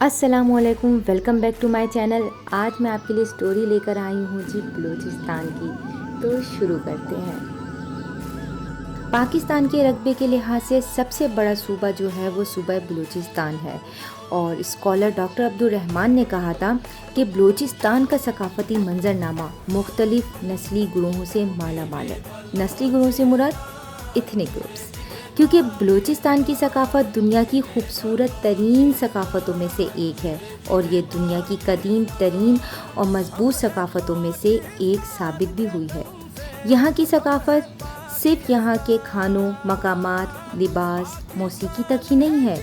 अस्सलामुअलैकुम, welcome back to my channel. आज मैं आपके लिए स्टोरी लेकर आई हूँ जी बलूचिस्तान की। तो शुरू करते हैं। पाकिस्तान के रकबे के लिहाज से सबसे बड़ा सूबा जो है वो सूबा बलूचिस्तान है। और स्कॉलर डॉक्टर अब्दुल रहमान ने कहा था कि बलूचिस्तान का सकाफ़ती मंजरनामा मुख्तलिफ नस्ली ग्रोहों से माला माल है। नस्ली ग्रोह से मुराद इथनिक ग्रुप्स, क्योंकि बलूचिस्तान की सकाफ़त दुनिया की खूबसूरत तरीन सकाफ़तों में से एक है और ये दुनिया की कदीम तरीन और मजबूत सकाफ़तों में से एक साबित भी हुई है। यहाँ की सकाफ़त सिर्फ यहाँ के खानों, मकामात, लिबास, मौसीकी तक ही नहीं है।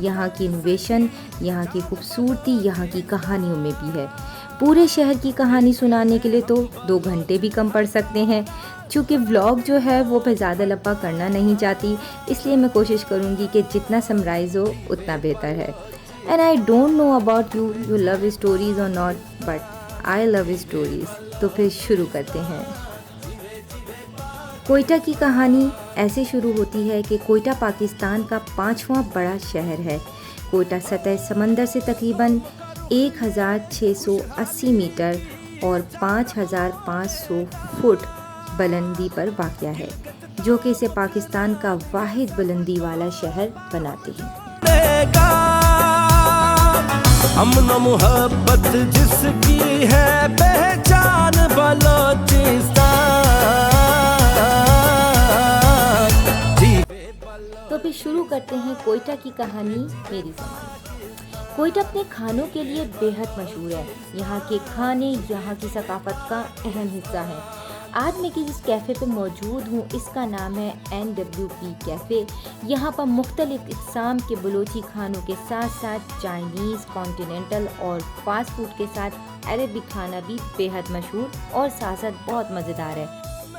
यहाँ की इनोवेशन, यहाँ की खूबसूरती, यहाँ की कहानियों में भी है। पूरे शहर की कहानी सुनाने के लिए तो 2 घंटे भी कम पड़ सकते हैं। चूँकि व्लॉग जो है वो मैं ज़्यादा लंबा करना नहीं चाहती, इसलिए मैं कोशिश करूँगी कि जितना समराइज़ हो उतना बेहतर है। And I don't know about you, you love stories और not, but I love stories. तो फिर शुरू करते हैं। कोयटा की कहानी ऐसे शुरू होती है कि कोयटा पाकिस्तान का 5वां बड़ा शहर है। कोयटा सतह समंदर से तकरीबन 1680 मीटर और 5500 फुट बुलंदी पर वाक़या है, जो कि इसे पाकिस्तान का वाहिद बुलंदी वाला शहर बनाते हैं। अमन मोहब्बत जिसकी है पहचान बलूचिस्तान। तो फिर शुरू करते हैं कोयटा की कहानी मेरी ज़बान। कोयटा अपने खानों के लिए बेहद मशहूर है। यहाँ के खाने यहाँ की सकाफ़त का अहम हिस्सा है। आज मैं किस कैफ़े पे मौजूद हूँ, इसका नाम है NWP कैफ़े। यहाँ पर मुख्तलिफ़ इक़साम के बलोची खानों के साथ साथ चाइनीज़, कॉन्टिनेंटल और फास्ट फूड के साथ अरबिक खाना भी बेहद मशहूर और साथ साथ बहुत मज़ेदार है।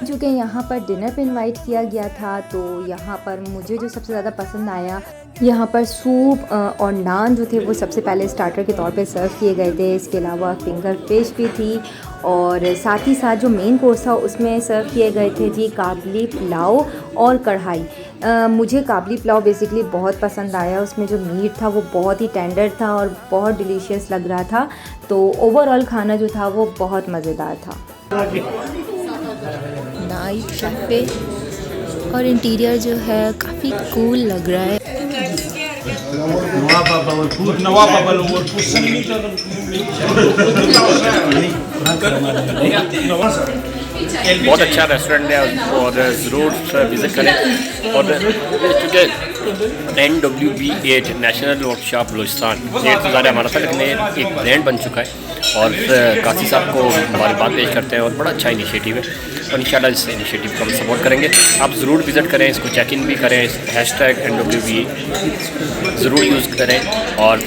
जो कि यहाँ पर डिनर पे इनवाइट किया गया था, तो यहाँ पर मुझे जो सबसे ज़्यादा पसंद आया, यहाँ पर सूप और नान जो थे वो सबसे पहले स्टार्टर के तौर पे सर्व किए गए थे। इसके अलावा फिंगर फिश भी थी और साथ ही साथ जो मेन कोर्स था उसमें सर्व किए गए थे जी काबली पुलाव और कढ़ाई। मुझे काबली पुलाव बेसिकली बहुत पसंद आया। उसमें जो मीट था वो बहुत ही टेंडर था और बहुत डिलीशियस लग रहा था। तो ओवरऑल खाना जो था वो बहुत मज़ेदार था। नाइट कैफ़े और इंटीरियर जो है काफ़ी कूल लग रहा है। बहुत अच्छा रेस्टोरेंट है और ज़रूर विज़िट करें। और चूँकि NWB8 नेशनल वर्कशॉप बलूचिस्तान ये तो ज़्यादा हमारा था, लेकिन एक ब्रांड बन चुका है और कासी साहब को मुबारकबाद पेश करते हैं और बड़ा अच्छा इनिशिएटिव है और इंशाल्लाह इस इनिशिएटिव को हम सपोर्ट करेंगे। आप ज़रूर विज़िट करें, इसको चेक इन भी करें, #NWB ज़रूर यूज़ करें। और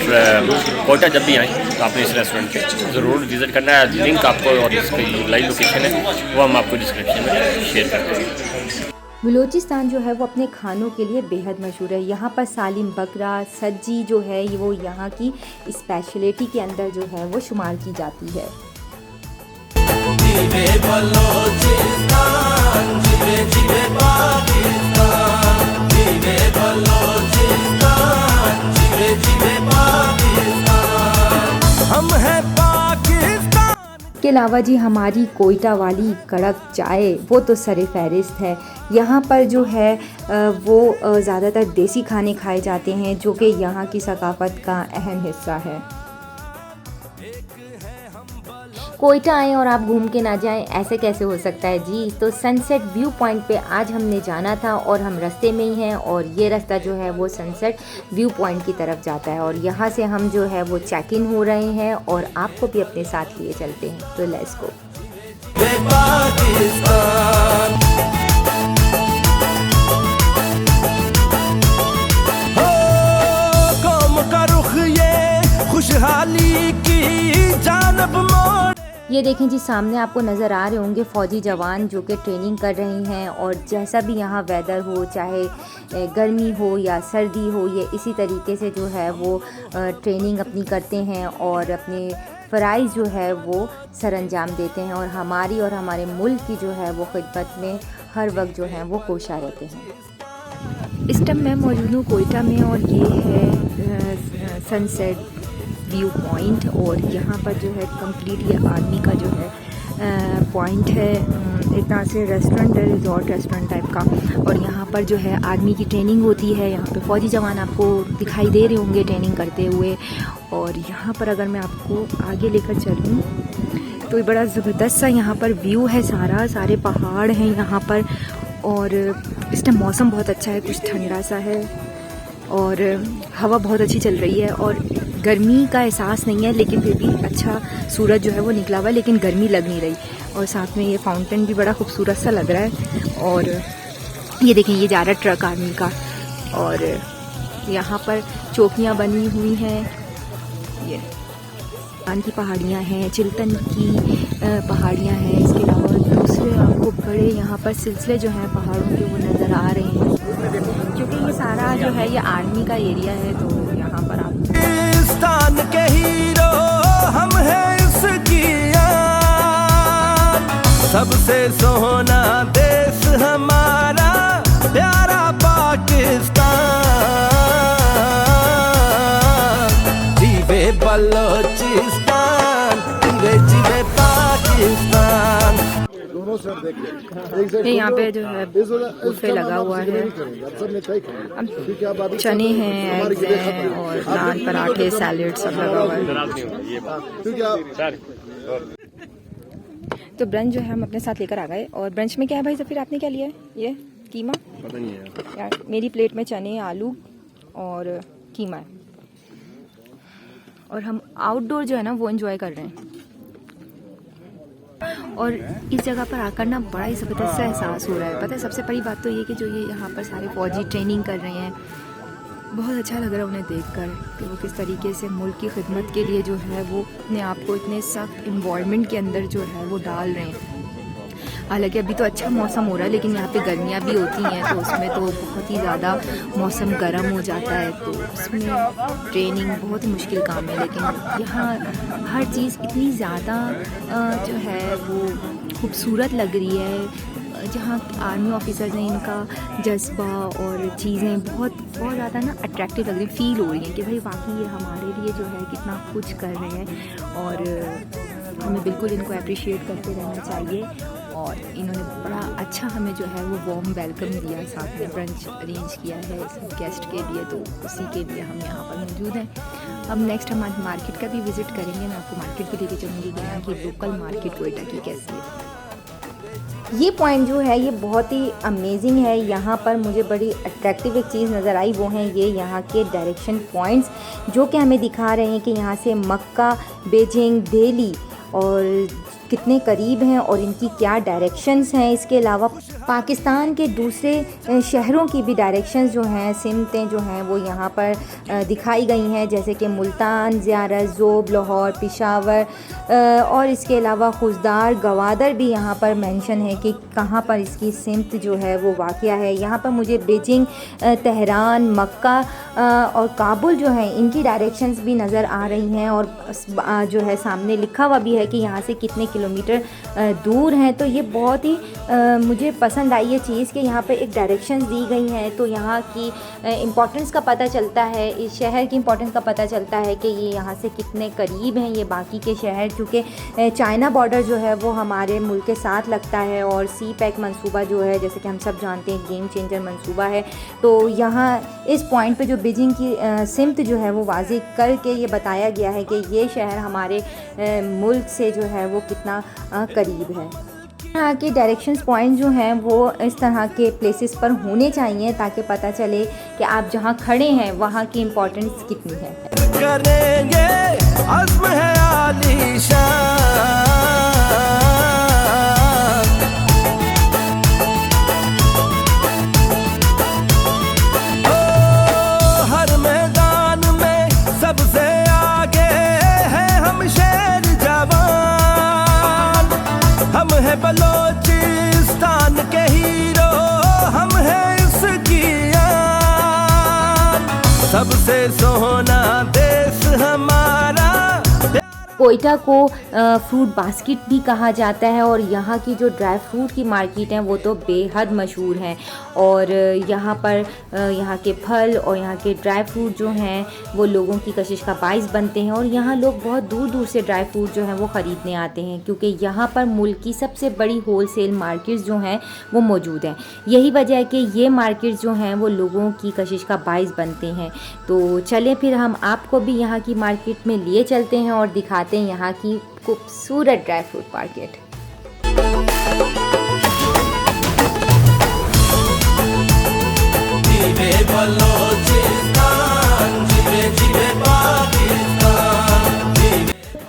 कोयटा जब भी आएँ तो आपने इस रेस्टोरेंट पे ज़रूर विज़िट करना है। लिंक आपको और इसकी लाइव लोकेशन है वो हम आपको डिस्क्रिप्शन में शेयर कर देंगे। बलूचिस्तान जो है वो अपने खानों के लिए बेहद मशहूर है। यहाँ पर सालिम बकरा सज्जी जो है वो यहाँ की स्पेशलिटी के अंदर जो है वो शुमार की जाती है। हम हैं के अलावा जी हमारी कोयटा वाली कड़क चाय वो तो सरे फहरिस्त है। यहाँ पर जो है वो ज़्यादातर देसी खाने खाए जाते हैं, जो कि यहाँ की सकाफ़त का अहम हिस्सा है। कोयटा आएँ और आप घूम के ना जाएं, ऐसे कैसे हो सकता है जी। तो सनसेट व्यू पॉइंट पे आज हमने जाना था और हम रास्ते में ही हैं और ये रास्ता जो है वो सनसेट व्यू पॉइंट की तरफ जाता है और यहाँ से हम जो है वो चेक इन हो रहे हैं और आपको भी अपने साथ लिए चलते हैं। तो लेट्स गो। खुशहाली की जानब मोड़। ये देखें जी, सामने आपको नज़र आ रहे होंगे फ़ौजी जवान जो कि ट्रेनिंग कर रहे हैं और जैसा भी यहाँ वेदर हो, चाहे गर्मी हो या सर्दी हो, ये इसी तरीके से जो है वो ट्रेनिंग अपनी करते हैं और अपने फ़राइज़ जो है वो सरअंजाम देते हैं और हमारी और हमारे मुल्क की जो है वो खिदमत में हर वक्त जो है वो कोशा रहते हैं। इस टाइम मैं मौजूद हूँ कोयटा में और ये है सनसेट व्यू पॉइंट। और यहाँ पर जो है कंप्लीट ये आर्मी का जो है पॉइंट है, एक तरह से रेस्टोरेंट है, रिजॉर्ट रेस्टोरेंट टाइप का। और यहाँ पर जो है आर्मी की ट्रेनिंग होती है, यहाँ पे फ़ौजी जवान आपको दिखाई दे रहे होंगे ट्रेनिंग करते हुए। और यहाँ पर अगर मैं आपको आगे लेकर चलूँ तो ये बड़ा ज़बरदस्त सा यहाँ पर व्यू है, सारे पहाड़ हैं यहाँ पर। और इस टाइम मौसम बहुत अच्छा है, कुछ ठंडा सा है और हवा बहुत अच्छी चल रही है और गर्मी का एहसास नहीं है, लेकिन फिर भी अच्छा सूरज जो है वो निकला हुआ है, लेकिन गर्मी लग नहीं रही। और साथ में ये फाउंटेन भी बड़ा खूबसूरत सा लग रहा है। और ये देखें, ये जा रहा है ट्रक आर्मी का। और यहाँ पर चौकियाँ बनी हुई हैं, ये आन की पहाड़ियाँ हैं, चिल्तन की पहाड़ियाँ हैं। इसके अलावा दूसरे आपको बड़े यहाँ पर सिलसिले जो हैं पहाड़ों के वो नज़र आ रहे हैं, क्योंकि ये सारा जो है ये आर्मी का एरिया है। तो यहाँ पर आप पाकिस्तान के हीरो हम हैं इसकी आन, सबसे सोना देश हमारा प्यारा पाकिस्तान। जीवे बलोचिस्तान, जीवे जीवे पाकिस्तान। यहाँ पे जो है बुफे लगा हुआ है, चने हैं, एग्स हैं और नान, पराठे, सैलेड सब लगा हुआ है। तो ब्रंच जो है हम अपने साथ लेकर आ गए। और ब्रंच में क्या है भाई सफीर, आपने क्या लिया है? ये कीमा, पता नहीं है यार मेरी प्लेट में चने, आलू और कीमा है। और हम आउटडोर जो है ना वो एंजॉय कर रहे हैं। और इस जगह पर आकर ना बड़ा ही ज़बरदस्त सा एहसास हो रहा है। पता है सबसे बड़ी बात तो ये कि जो ये यहाँ पर सारे फ़ौजी ट्रेनिंग कर रहे हैं, बहुत अच्छा लग रहा है उन्हें देखकर कि वो किस तरीके से मुल्क की खिदमत के लिए जो है वो अपने आप को इतने सख्त इन्वायरमेंट के अंदर जो है वो डाल रहे हैं। हालांकि अभी तो अच्छा मौसम हो रहा है, लेकिन यहाँ पे गर्मियाँ भी होती हैं तो उसमें तो बहुत ही ज़्यादा मौसम गर्म हो जाता है, तो उसमें ट्रेनिंग बहुत ही मुश्किल काम है। लेकिन यहाँ हर चीज़ इतनी ज़्यादा जो है वो खूबसूरत लग रही है। जहाँ आर्मी ऑफिसर्स हैं, इनका जज्बा और चीज़ें बहुत ज़्यादा ना अट्रैक्टिव लग रही हैं, फील हो रही हैं कि भाई वाकई ये हमारे लिए जो है कितना कुछ कर रहे हैं। और हमें बिल्कुल इनको अप्रिशिएट करते रहना चाहिए। और इन्होंने बड़ा अच्छा हमें जो है वो वार्म वेलकम दिया, साथ में ब्रंच अरेंज किया है गेस्ट के लिए, तो उसी के लिए हम यहाँ पर मौजूद हैं। अब नेक्स्ट हम आज मार्केट का भी विज़िट करेंगे, मैं आपको मार्केट भी लेके चलूँगी कि यहाँ की लोकल मार्केट कोयटा की कैसी है। ये पॉइंट जो है ये बहुत ही अमेजिंग है। यहाँ पर मुझे बड़ी अट्रैक्टिव एक चीज़ नज़र आई, वो हैं ये यहाँ के डायरेक्शन पॉइंट्स, जो कि हमें दिखा रहे हैं कि यहाँ से मक्का, बीजिंग, दिल्ली और कितने करीब हैं और इनकी क्या डायरेक्शंस हैं। इसके अलावा पाकिस्तान के दूसरे शहरों की भी डायरेक्शंस जो हैं, सिमतें जो हैं वो यहाँ पर दिखाई गई हैं, जैसे कि मुल्तान, ज़ियारत, ज़ोब, लाहौर, पेशावर और इसके अलावा खुजदार, गवादर भी यहाँ पर मेंशन है कि कहाँ पर इसकी सिमत जो है वो वाक़या है। यहाँ पर मुझे बीजिंग, तेहरान, मक्का और काबुल जो है इनकी डायरेक्शंस भी नज़र आ रही हैं। और जो है सामने लिखा हुआ भी है कि यहाँ से कितने किलोमीटर दूर हैं। तो ये बहुत ही मुझे पसंद आई ये चीज़ कि यहाँ पे एक डायरेक्शंस दी गई हैं, तो यहाँ की इम्पोर्टेंस का पता चलता है, इस शहर की इम्पोर्टेंस का पता चलता है कि ये यहाँ से कितने करीब हैं ये बाकी के शहर, क्योंकि चाइना बॉर्डर जो है वो हमारे मुल्क के साथ लगता है। और सी पैक मंसूबा जो है, जैसे कि हम सब जानते हैं, गेम चेंजर मंसूबा है। तो यहाँ इस पॉइंट पे जो बीजिंग की सिमत जो है वो वाज़ेह करके ये बताया गया है कि ये शहर हमारे मुल्क से जो है वो कितना करीब है। यहाँ के डायरेक्शंस पॉइंट जो हैं वो इस तरह के प्लेसेस पर होने चाहिए, ताकि पता चले कि आप जहाँ खड़े हैं वहाँ की इम्पोर्टेंस कितनी है। करेंगे अज़्म है आलीशान, हर मैदान में सबसे आगे है हम शेर जवान, हम है बलोचिस्तान के हीरो, हम है इसकी आन, सबसे सोना देश हमारा कोयटा को फ्रूट बास्केट भी कहा जाता है और यहाँ की जो ड्राई फ्रूट की मार्केट है वो तो बेहद मशहूर हैं। और यहाँ पर यहाँ के फल और यहाँ के ड्राई फ्रूट जो हैं वो लोगों की कशिश का बाइस बनते हैं और यहाँ लोग बहुत दूर दूर से ड्राई फ्रूट जो हैं वो ख़रीदने आते हैं, क्योंकि यहाँ पर मुल्क की सबसे बड़ी होलसेल मार्केट्स जो हैं वो मौजूद हैं। यही वजह है कि ये मार्केट्स जो हैं वो लोगों की कशिश का बाइस बनते हैं। तो चलें फिर हम आपको भी यहाँ की मार्केट में लिए चलते हैं और दिखाते हैं यहाँ की खूबसूरत dry fruit market.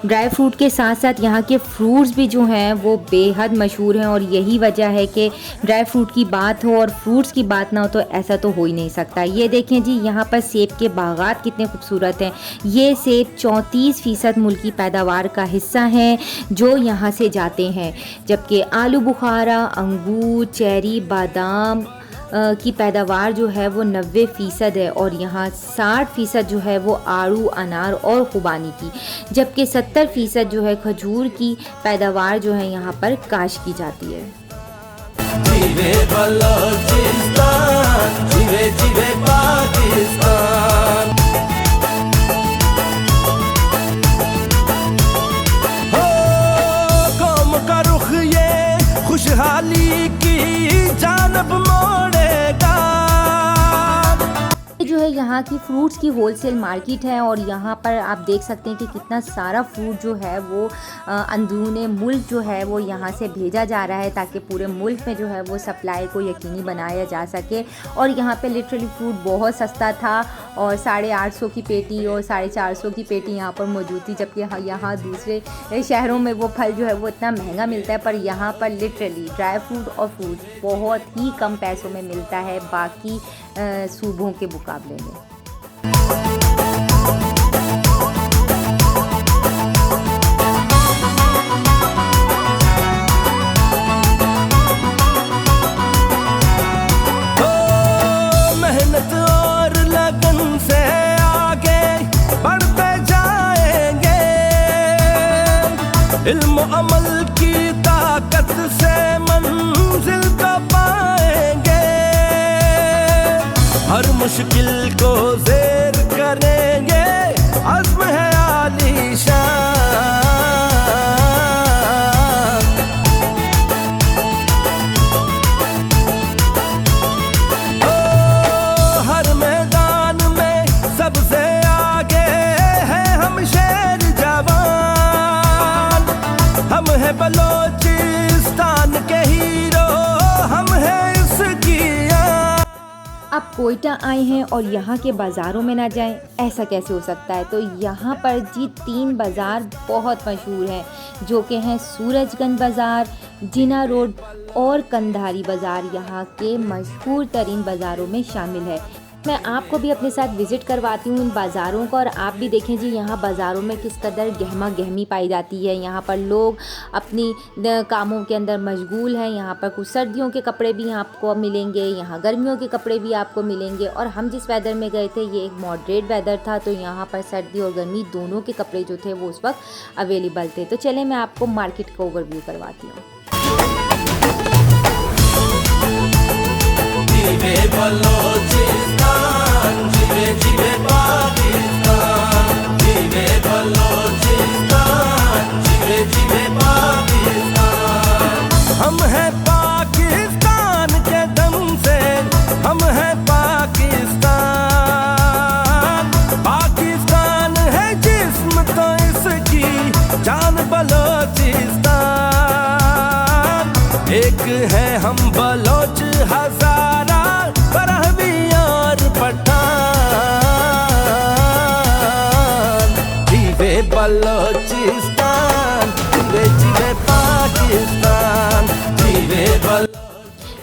Dry fruit के साथ साथ यहाँ के फ्रूट्स भी जो हैं वो बेहद मशहूर हैं और यही वजह है कि ड्राई फ्रूट की बात हो और फ्रूट्स की बात ना हो तो ऐसा तो हो ही नहीं सकता। ये देखें जी, यहाँ पर सेब के बागात कितने खूबसूरत हैं। ये सेब 34% मुल्क की पैदावार का हिस्सा हैं जो यहाँ से जाते हैं, जबकि आलू बुखारा, अंगूर, चेरी, बादाम की पैदावार जो है वो 90% है और यहाँ 60% जो है वो आड़ू, अनार और खुबानी की, जबकि 70% जो है खजूर की पैदावार जो है यहाँ पर काश की जाती है। जीवे बलोचिस्तान, जीवे जीवे पाकिस्तान। हो कौम का रुख ये खुशहाली की जानब मोड़ेगा। जो है यहाँ की फ्रूट्स की होलसेल मार्केट है और यहाँ पर आप देख सकते हैं कि कितना सारा फ्रूट जो है वो अंदरूने मुल्क जो है वो यहाँ से भेजा जा रहा है ताकि पूरे मुल्क में जो है वो सप्लाई को यकीनी बनाया जा सके। और यहाँ पे लिटरली फ्रूट बहुत सस्ता था और 850 की पेटी और 450 की पेटी यहाँ पर मौजूद थी, जबकि यहाँ दूसरे शहरों में वो फल जो है वो इतना महंगा मिलता है, पर यहाँ पर लिटरली ड्राई फ्रूट और फ्रूट बहुत ही कम पैसों में मिलता है बाकी सूबों के मुकाबले में। मेहनत और लगन से आगे बढ़ते जाएंगे, इल्म अमल की ताकत से मंजिल को पाएंगे, हर मुश्किल को ज़ेर करेंगे, अज़्म है आलीशान। ओ हर मैदान में सबसे आगे है हम शेर जवान, हम है बलोचिस्तान के हीरो, हम है इसकी। आप कोयटा आए हैं और यहाँ के बाज़ारों में ना जाएं, ऐसा कैसे हो सकता है। तो यहाँ पर जी 3 बाज़ार बहुत मशहूर हैं जो कि हैं सूरजगंज बाज़ार, जिना रोड और कंधारी बाज़ार यहाँ के मशहूर तरीन बाज़ारों में शामिल है। मैं आपको भी अपने साथ विज़िट करवाती हूँ इन बाज़ारों का और आप भी देखें जी यहाँ बाज़ारों में किस कदर गहमा गहमी पाई जाती है। यहाँ पर लोग अपनी कामों के अंदर मशगूल हैं। यहाँ पर कुछ सर्दियों के कपड़े भी आपको मिलेंगे, यहाँ गर्मियों के कपड़े भी आपको मिलेंगे। और हम जिस वेदर में गए थे ये एक मॉडरेट वेदर था, तो यहाँ पर सर्दी और गर्मी दोनों के कपड़े जो थे वो उस वक्त अवेलेबल थे। तो चलें मैं आपको मार्केट का ओवरव्यू करवाती हूँ। जीवे बलोचिस्तान, जीवे जीवे पाकिस्तान, जीवे बलोचिस्तान, जीवे जीवे पाकिस्तान। हम हैं पाकिस्तान के दम से, हम हैं पाकिस्तान, पाकिस्तान है जिस्म तो इसकी जान बलोचिस्तान। एक है हम बलोच हजारा, बरहवी और पठान। जीवे बलोचिस्तान, जीवे जीवे पाकिस्तान, जीवे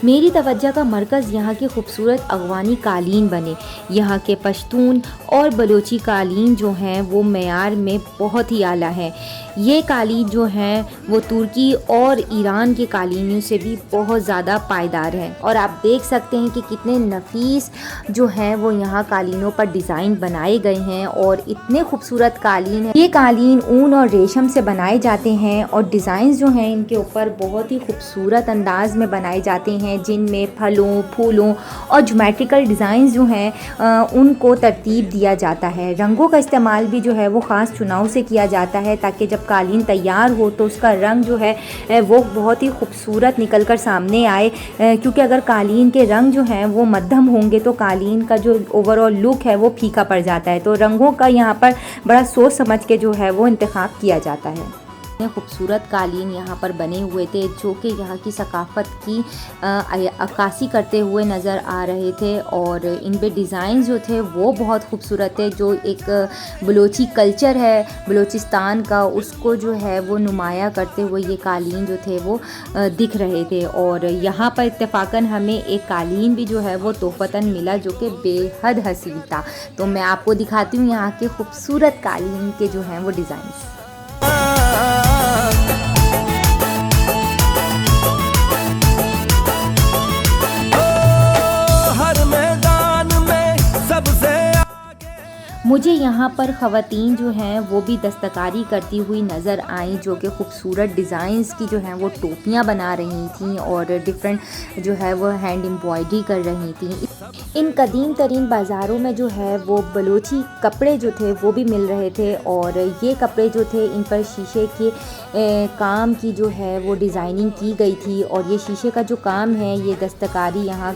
मेरी तवज्जो का मरकज़ यहाँ के खूबसूरत अफ़गानी कालीन बने। यहाँ के पश्तून और बलोची कालीन जो हैं वो मेयार में बहुत ही आला हैं। ये कालीन जो हैं वो तुर्की और ईरान के कालीनों से भी बहुत ज़्यादा पायदार हैं और आप देख सकते हैं कि कितने नफीस जो हैं वो यहाँ कालीनों पर डिज़ाइन बनाए गए हैं और इतने खूबसूरत कालीन हैं। ये कालीन ऊन और रेशम से बनाए जाते हैं और डिज़ाइन जो हैं इनके ऊपर बहुत ही खूबसूरत अंदाज में बनाए जाते हैं, जिनमें फलों, फूलों और ज्योमेट्रिकल डिज़ाइन जो हैं उनको तरतीब दिया जाता है। रंगों का इस्तेमाल भी जो है वो ख़ास चुनाव से किया जाता है ताकि जब कालीन तैयार हो तो उसका रंग जो है वो बहुत ही खूबसूरत निकल कर सामने आए, क्योंकि अगर कालीन के रंग जो हैं वो मध्यम होंगे तो कालीन का जो ओवरऑल लुक है वो फीका पड़ जाता है। तो रंगों का यहाँ पर बड़ा सोच समझ के जो है वो इंतखाब किया जाता है। खूबसूरत कालीन यहाँ पर बने हुए थे जो कि यहाँ की सकाफ़त की अक्कासी करते हुए नज़र आ रहे थे और इन पे डिज़ाइन जो थे वो बहुत खूबसूरत थे। जो एक बलोची कल्चर है बलूचिस्तान का उसको जो है वो नुमाया करते हुए ये कालीन जो थे वो दिख रहे थे। और यहाँ पर इत्तेफाकन हमें एक कालीन भी जो है वो तोहफ़तन मिला जो कि बेहद हसीन था। तो मैं आपको दिखाती हूँ यहाँ के खूबसूरत कालीन के जो हैं वो डिज़ाइन। मुझे यहाँ पर ख़वातीन जो हैं वो भी दस्तकारी करती हुई नज़र आईं जो कि खूबसूरत डिज़ाइंस की जो हैं वो टोपियाँ बना रही थीं और डिफरेंट जो है वो हैंड एम्ब्रॉयडरी कर रही थीं। इन कदीम तरीन बाज़ारों में जो है वो बलोची कपड़े जो थे वो भी मिल रहे थे और ये कपड़े जो थे इन पर शीशे के काम की जो है वो डिज़ाइनिंग की गई थी और ये शीशे का जो काम है ये दस्तकारी यहाँ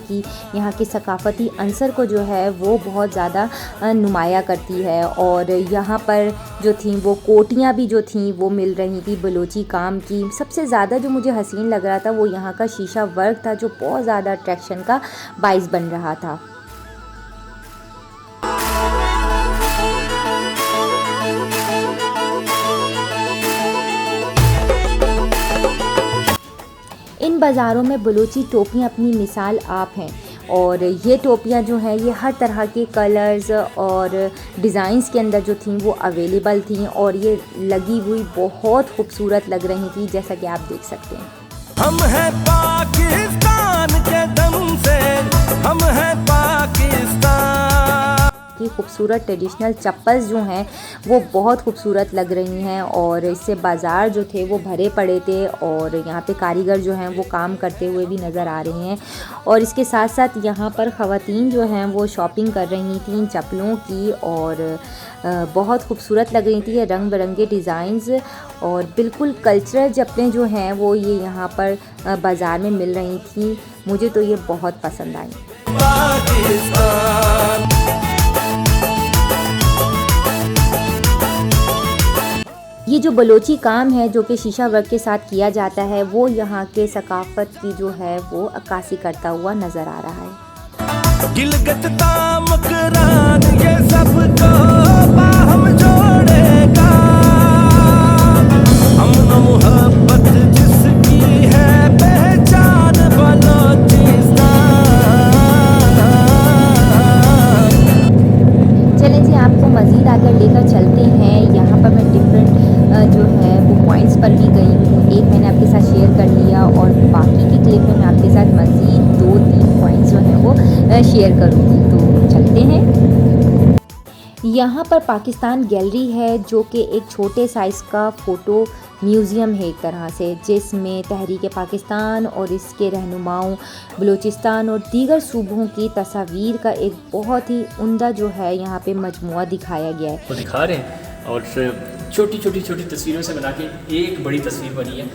की सकाफ़ती अंसर को जो है वो बहुत ज़्यादा नुमाया करती है। और यहाँ पर जो थी वो कोटियाँ भी जो थी वो मिल रही थी बलोची काम की। सबसे ज़्यादा जो मुझे हसीन लग रहा था वो यहाँ का शीशा वर्क था जो बहुत ज़्यादा अट्रैक्शन का बाइस बन रहा था। इन बाज़ारों में बलूची टोपियाँ अपनी मिसाल आप हैं और ये टोपियाँ जो हैं ये हर तरह के कलर्स और डिज़ाइंस के अंदर जो थी वो अवेलेबल थी और ये लगी हुई बहुत खूबसूरत लग रही थी जैसा कि आप देख सकते हैं। हम हैं पाकिस्तान के दम से, हम हैं पाकिस्तान। की खूबसूरत ट्रेडिशनल चप्पल्स जो हैं वो बहुत खूबसूरत लग रही हैं और इससे बाज़ार जो थे वो भरे पड़े थे और यहाँ पे कारीगर जो हैं वो काम करते हुए भी नज़र आ रहे हैं। और इसके साथ साथ यहाँ पर ख़वातीन जो हैं वो शॉपिंग कर रही थी इन चप्पलों की और बहुत खूबसूरत लग रही थी ये रंग बिरंगे डिज़ाइंस और बिल्कुल कल्चरल चप्पलें जो हैं वो ये यहाँ पर बाज़ार में मिल रही थी। मुझे तो ये बहुत पसंद आई। ये जो बलोची काम है जो कि शीशा वर्क के साथ किया जाता है वो यहाँ के सकाफ़त की जो है वो अक्कासी करता हुआ नज़र आ रहा है। गिलगित तामकरान ये सबको बाहम जोड़ेगा, अमन मोहब्बत जिसकी है पहचान बलोचिस्तान। चलें जी आपको मज़ीद आगे लेकर चलते हैं। यहाँ पर मैं डिफरेंट जो है वो पॉइंट्स पर भी गई हूँ। एक मैंने आपके साथ शेयर कर लिया और बाकी की क्लिप में मैं आपके साथ मज़ीद 2-3 पॉइंट्स जो हैं वो शेयर करूँगी। तो चलते हैं। यहाँ पर पाकिस्तान गैलरी है जो कि एक छोटे साइज़ का फ़ोटो म्यूज़ियम है एक तरह से, जिसमें तहरीक पाकिस्तान और इसके रहनुमाओं बलूचिस्तान और दीगर सूबों की तस्वीर का एक बहुत ही उम्दा जो है यहाँ पे मजमुआ दिखाया गया है। वो दिखा रहे हैं और छोटी तस्वीरों से बना के एक बड़ी तस्वीर बनी है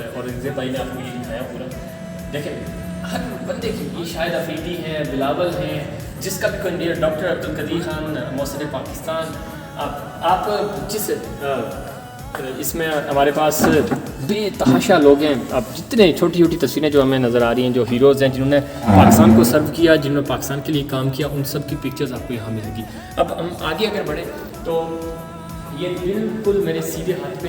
और इंज़र भाई ने आपको ये दिखाया पूरा। देखें हर बंदे की, ये शाहिद अफरीदी हैं, बिलावल हैं, जिसका भी कोई डॉक्टर अब्दुल कदीर खान मौसर पाकिस्तान, आप जिस इसमें हमारे पास बेतहाशा लोग हैं। अब जितने छोटी तस्वीरें जो हमें नज़र आ रही हैं, जो हीरोज़ हैं जिन्होंने पाकिस्तान को सर्व किया, जिन्होंने पाकिस्तान के लिए काम किया, उन सब की पिक्चर्स आपको यहाँ मिलेगी। अब हम आगे अगर बढ़ें तो ये बिल्कुल मेरे सीधे हाथ पे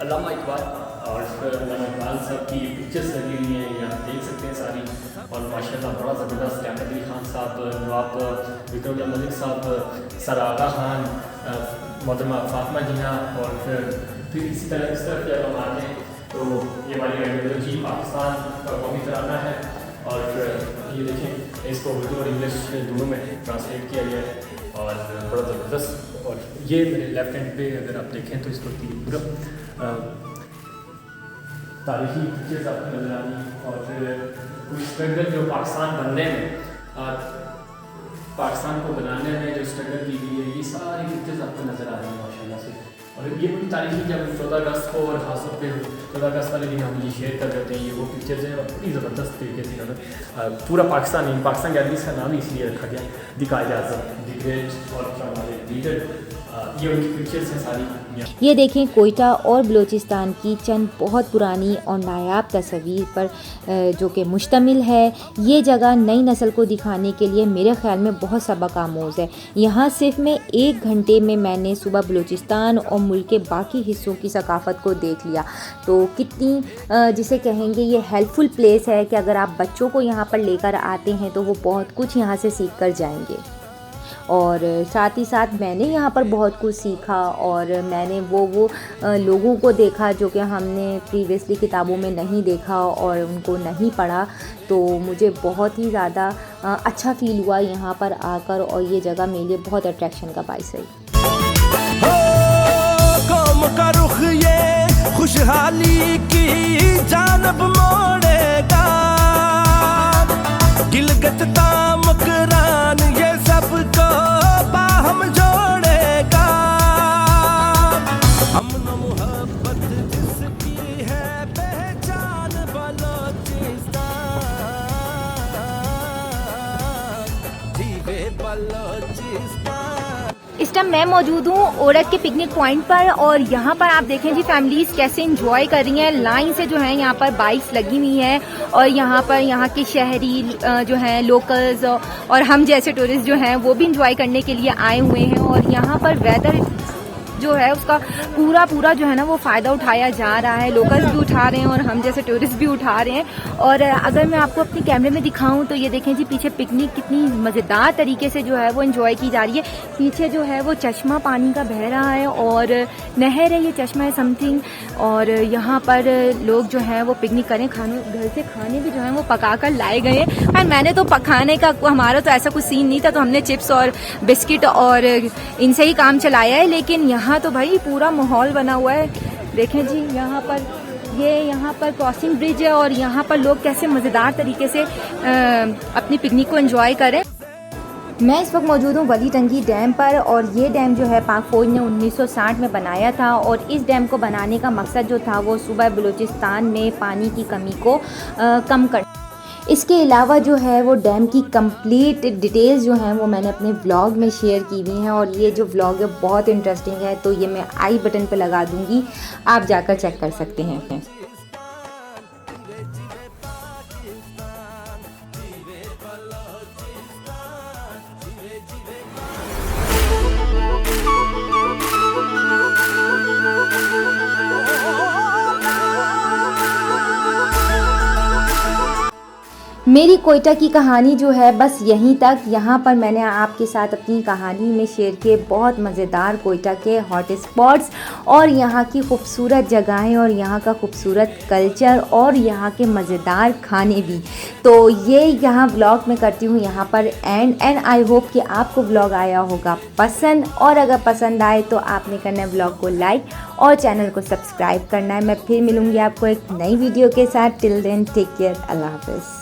अल्लामा इकबाल और इस पर अल्लामा इकबाल साहब की पिक्चर्स लगी हुई हैं, ये आप देख सकते हैं सारी। और माशाल्लाह बड़ा ज़बरदस्त लियाकत अली खान साहब, नवाब विक्रम मलिक साहब, सर आगा खान, मोहतरमा फातिमा जिना, और फिर इसी तरह इस तरफ जब हम आते हैं तो ये हमारी रेडियोलॉजी पाकिस्तान का कौमी तराना है। और ये देखें, इसको उर्दू और इंग्लिश दोनों में ट्रांसलेट किया गया है और बड़ा ज़बरदस्त। और ये मेरे लेफ्ट हैंड पे अगर आप देखें तो इसको पूरा तारीखी पिक्चर्स आपको नजर आनी, और फिर कुछ स्ट्रगल जो पाकिस्तान बनने में, पाकिस्तान को बनाने में जो स्ट्रगल की गई है, ये सारी पिक्चर्स आपको नज़र आ रही हैं माशाल्लाह से। और ये पूरी तारीखी जब 14 अगस्त को और खास तौर पर 14 अगस्त वाले दिन हम ये शेयर कर देते हैं, ये वो पिक्चर्स हैं और बड़ी ज़बरदस्त तरीके से इन्होंने पूरा पाकिस्तान गैलरी का नाम ही इसलिए रखा गया, the Quaid Azam, the great और हमारे लीडर, ये उनकी पिक्चर्स हैं सारी। ये देखें कोयटा और बलूचिस्तान की चंद बहुत पुरानी और नायाब तस्वीर पर जो कि मुश्तमिल है। ये जगह नई नस्ल को दिखाने के लिए मेरे ख़्याल में बहुत सबक आमोज़ है। यहाँ सिर्फ में 1 घंटे में मैंने सुबह बलूचिस्तान और मुल्क के बाकी हिस्सों की सकाफ़त को देख लिया। तो कितनी जिसे कहेंगे ये हेल्पफुल प्लेस है कि अगर आप बच्चों को यहाँ पर लेकर आते हैं तो वो बहुत कुछ यहाँ से सीख कर जाएंगे। और साथ ही साथ मैंने यहाँ पर बहुत कुछ सीखा, और मैंने वो लोगों को देखा जो कि हमने प्रीवियसली किताबों में नहीं देखा और उनको नहीं पढ़ा। तो मुझे बहुत ही ज़्यादा अच्छा फ़ील हुआ यहाँ पर आकर, और ये जगह मेरे लिए बहुत अट्रैक्शन का बाइस है। कौम का रुख ये खुशहाली की जानब मोड़ेगा, गिलगित तामकरान ये सबको बाहम जोड़ेगा, अमन मोहब्बत जिसकी है पहचान बलोचिस्तान, जीवे बलोचिस्तान। इस टाइम मैं मौजूद हूँ औरत के पिकनिक पॉइंट पर, और यहाँ पर आप देखें जी फैमिलीज़ कैसे एंजॉय कर रही हैं। लाइन से जो है यहाँ पर बाइक्स लगी हुई हैं, और यहाँ पर यहाँ के शहरी जो हैं लोकल्स और हम जैसे टूरिस्ट जो हैं वो भी एंजॉय करने के लिए आए हुए हैं। और यहाँ पर वेदर जो है उसका पूरा जो है ना वो फ़ायदा उठाया जा रहा है। लोकल्स भी उठा रहे हैं और हम जैसे टूरिस्ट भी उठा रहे हैं। और अगर मैं आपको अपने कैमरे में दिखाऊं तो ये देखें जी पीछे पिकनिक कितनी मज़ेदार तरीके से जो है वो एंजॉय की जा रही है। पीछे जो है वो चश्मा पानी का बह रहा है और नहर है, ये चश्मा है समथिंग। और यहाँ पर लोग जो हैं वो पिकनिक करें, घर से खाने भी जो है वो पका कर लाए गए हैं। और मैंने तो खाने का हमारा तो ऐसा कुछ सीन नहीं था, तो हमने चिप्स और बिस्किट और इनसे ही काम चलाया है। लेकिन यहाँ तो भाई पूरा माहौल बना हुआ है। देखें जी यहाँ पर क्रॉसिंग ब्रिज है, और यहाँ पर लोग कैसे मज़ेदार तरीके से अपनी पिकनिक को एंजॉय करें। मैं इस वक्त मौजूद हूँ वली टंकी डैम पर, और ये डैम जो है पाक फ़ौज ने 1960 में बनाया था। और इस डैम को बनाने का मकसद जो था वो सूबा बलूचिस्तान में पानी की कमी को कम कर। इसके अलावा जो है वो डैम की कंप्लीट डिटेल्स जो हैं वो मैंने अपने व्लॉग में शेयर की हुई हैं, और ये जो व्लॉग है बहुत इंटरेस्टिंग है, तो ये मैं आई बटन पे लगा दूंगी, आप जाकर चेक कर सकते हैं। मेरी कोयटा की कहानी जो है बस यहीं तक। यहाँ पर मैंने आपके साथ अपनी कहानी में शेयर किए बहुत मज़ेदार कोयटा के हॉट स्पॉट्स और यहाँ की खूबसूरत जगहें और यहाँ का खूबसूरत कल्चर और यहाँ के मज़ेदार खाने भी। तो ये यहाँ व्लॉग में करती हूँ यहाँ पर एंड आई होप कि आपको व्लॉग आया होगा पसंद, और अगर पसंद आए तो आपने करना है व्लॉग को लाइक और चैनल को सब्सक्राइब करना है। मैं फिर मिलूँगी आपको एक नई वीडियो के साथ। टिल देन टेक केयर, अल्लाह हाफ़िज़।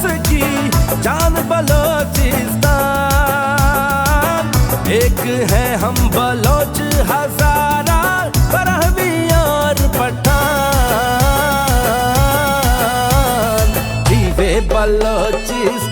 की जान बलोचिस्तान, एक है हम बलोच हजारा बरहवी और पठान, जीवे बलोचिस्तान।